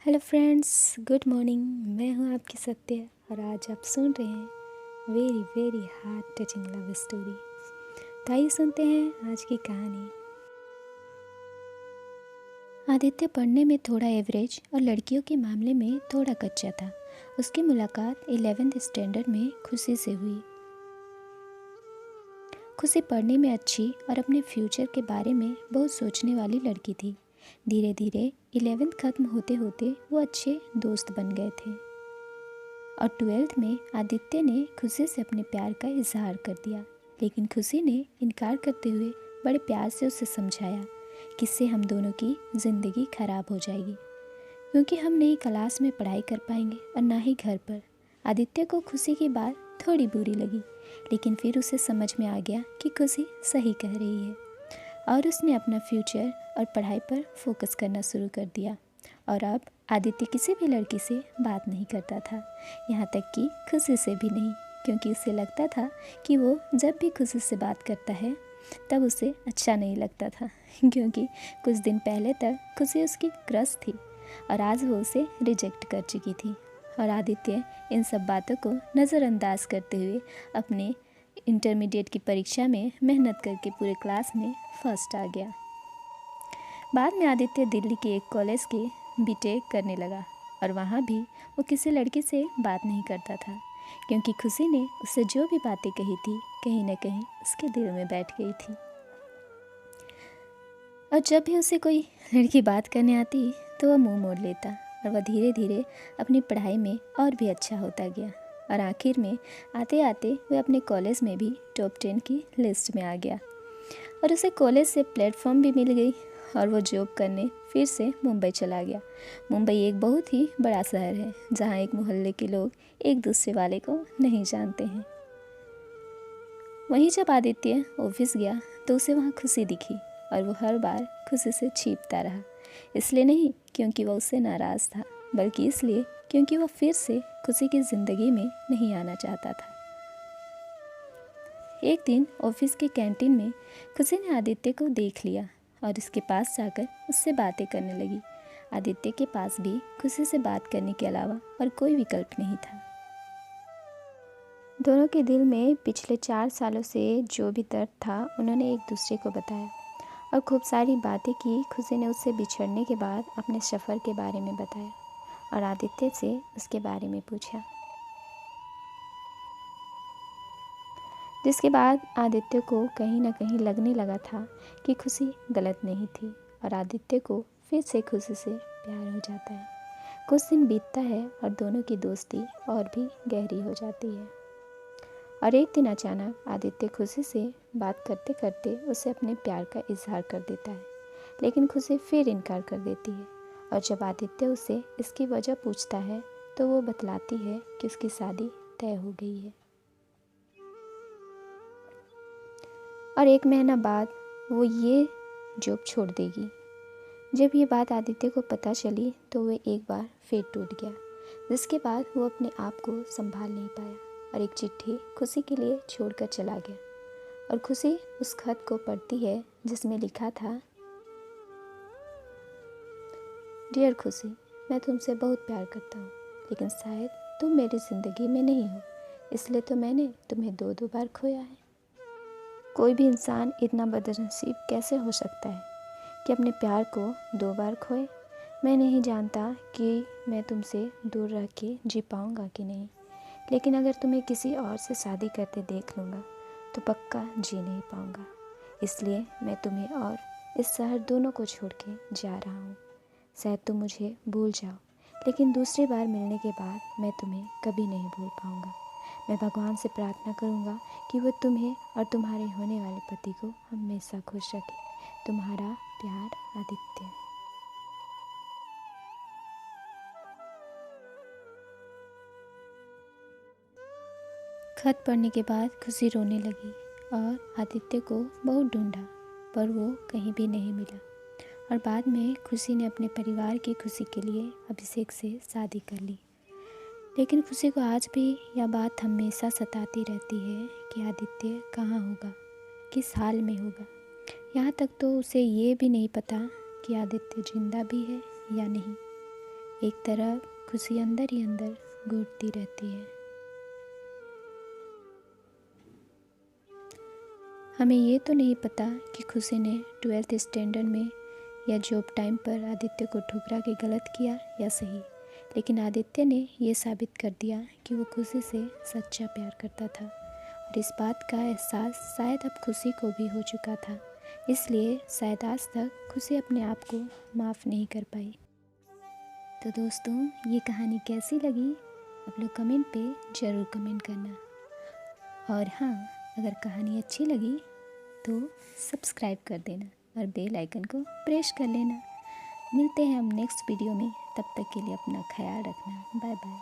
Hello friends, good morning. मैं हूं आपकी सत्य और आज आप सुन रहे हैं very very heart touching love story. तो आइए सुनते हैं आज की कहानी। आदित्य पढ़ने में थोड़ा एवरेज और लड़कियों के मामले में थोड़ा कच्चा था। उसकी मुलाकात 11th स्टैंडर्ड में खुशी से हुई। खुशी पढ़ने में अच्छी और अपने फ्यूचर के बारे में बहुत सोचने वाली लड़की थी। धीरे धीरे 11th ख़त्म होते होते वो अच्छे दोस्त बन गए थे और 12th में आदित्य ने खुशी से अपने प्यार का इजहार कर दिया। लेकिन खुशी ने इनकार करते हुए बड़े प्यार से उसे समझाया कि इससे हम दोनों की ज़िंदगी खराब हो जाएगी, क्योंकि हम नहीं क्लास में पढ़ाई कर पाएंगे और ना ही घर पर। आदित्य को खुशी की बात थोड़ी बुरी लगी, लेकिन फिर उसे समझ में आ गया कि खुशी सही कह रही है और उसने अपना फ्यूचर और पढ़ाई पर फोकस करना शुरू कर दिया। और अब आदित्य किसी भी लड़की से बात नहीं करता था, यहाँ तक कि खुशी से भी नहीं, क्योंकि उसे लगता था कि वो जब भी खुशी से बात करता है तब उसे अच्छा नहीं लगता था, क्योंकि कुछ दिन पहले तक खुशी उसकी क्रश थी और आज वो उसे रिजेक्ट कर चुकी थी। और आदित्य इन सब बातों को नज़रअंदाज करते हुए अपने इंटरमीडिएट की परीक्षा में मेहनत करके पूरे क्लास में फर्स्ट आ गया। बाद में आदित्य दिल्ली के एक कॉलेज के बीटेक करने लगा और वहाँ भी वो किसी लड़की से बात नहीं करता था, क्योंकि खुशी ने उससे जो भी बातें कही थी कहीं ना कहीं उसके दिल में बैठ गई थी। और जब भी उसे कोई लड़की बात करने आती तो वह मुंह मोड़ लेता और वह धीरे धीरे अपनी पढ़ाई में और भी अच्छा होता गया और आखिर में आते आते वह अपने कॉलेज में भी टॉप 10 की लिस्ट में आ गया और उसे कॉलेज से प्लेटफॉर्म भी मिल गई और वो जॉब करने फिर से मुंबई चला गया। मुंबई एक बहुत ही बड़ा शहर है जहाँ एक मोहल्ले के लोग एक दूसरे वाले को नहीं जानते हैं। वहीं जब आदित्य ऑफिस गया तो उसे वहाँ खुशी दिखी और वो हर बार खुशी से छीपता रहा, इसलिए नहीं क्योंकि वह उससे नाराज़ था, बल्कि इसलिए क्योंकि वह फिर से खुशी की ज़िंदगी में नहीं आना चाहता था। एक दिन ऑफिस के कैंटीन में खुशी ने आदित्य को देख लिया और उसके पास जाकर उससे बातें करने लगी। आदित्य के पास भी खुशी से बात करने के अलावा और कोई विकल्प नहीं था। दोनों के दिल में पिछले 4 सालों से जो भी दर्द था उन्होंने एक दूसरे को बताया और खूब सारी बातें की। खुशी ने उससे बिछड़ने के बाद अपने सफ़र के बारे में बताया और आदित्य से उसके बारे में पूछा, जिसके बाद आदित्य को कहीं ना कहीं लगने लगा था कि खुशी गलत नहीं थी और आदित्य को फिर से खुशी से प्यार हो जाता है। कुछ दिन बीतता है और दोनों की दोस्ती और भी गहरी हो जाती है और एक दिन अचानक आदित्य खुशी से बात करते करते उसे अपने प्यार का इजहार कर देता है, लेकिन खुशी फिर इनकार कर देती है। और जब आदित्य उसे इसकी वजह पूछता है तो वो बतलाती है कि उसकी शादी तय हो गई है और 1 महीना बाद वो ये जॉब छोड़ देगी। जब ये बात आदित्य को पता चली तो वह एक बार फिर टूट गया, जिसके बाद वो अपने आप को संभाल नहीं पाया और एक चिट्ठी खुशी के लिए छोड़कर चला गया। और खुशी उस खत को पढ़ती है जिसमें लिखा था, डियर खुशी, मैं तुमसे बहुत प्यार करता हूँ, लेकिन शायद तुम मेरी ज़िंदगी में नहीं हो, इसलिए तो मैंने तुम्हें 2 बार खोया है। कोई भी इंसान इतना बदनसीब कैसे हो सकता है कि अपने प्यार को 2 बार खोए। मैं नहीं जानता कि मैं तुमसे दूर रह के जी पाऊँगा कि नहीं, लेकिन अगर तुम्हें किसी और से शादी करते देख लूँगा तो पक्का जी नहीं पाऊँगा। इसलिए मैं तुम्हें और इस शहर दोनों को छोड़ के जा रहा हूँ। शायद तुम मुझे भूल जाओ, लेकिन दूसरी बार मिलने के बाद मैं तुम्हें कभी नहीं भूल पाऊँगा। मैं भगवान से प्रार्थना करूँगा कि वो तुम्हें और तुम्हारे होने वाले पति को हमेशा खुश रखे। तुम्हारा प्यार, आदित्य। खत पढ़ने के बाद खुशी रोने लगी और आदित्य को बहुत ढूंढा, पर वो कहीं भी नहीं मिला। और बाद में खुशी ने अपने परिवार की खुशी के लिए अभिषेक से शादी कर ली। लेकिन खुशी को आज भी यह बात हमेशा सताती रहती है कि आदित्य कहाँ होगा, किस हाल में होगा। यहाँ तक तो उसे ये भी नहीं पता कि आदित्य जिंदा भी है या नहीं, एक तरफ खुशी अंदर ही अंदर घुटती रहती है। हमें ये तो नहीं पता कि खुशी ने 12th स्टैंडर्ड में या जॉब टाइम पर आदित्य को ठुकरा के गलत किया या सही, लेकिन आदित्य ने ये साबित कर दिया कि वो खुशी से सच्चा प्यार करता था और इस बात का एहसास शायद अब खुशी को भी हो चुका था। इसलिए शायद आज तक खुशी अपने आप को माफ़ नहीं कर पाई। तो दोस्तों, ये कहानी कैसी लगी आप लोग कमेंट पे ज़रूर कमेंट करना। और हाँ, अगर कहानी अच्छी लगी तो सब्सक्राइब कर देना और बेल आइकन को प्रेस कर लेना। मिलते हैं हम नेक्स्ट वीडियो में, तब तक के लिए अपना ख्याल रखना। Bye bye.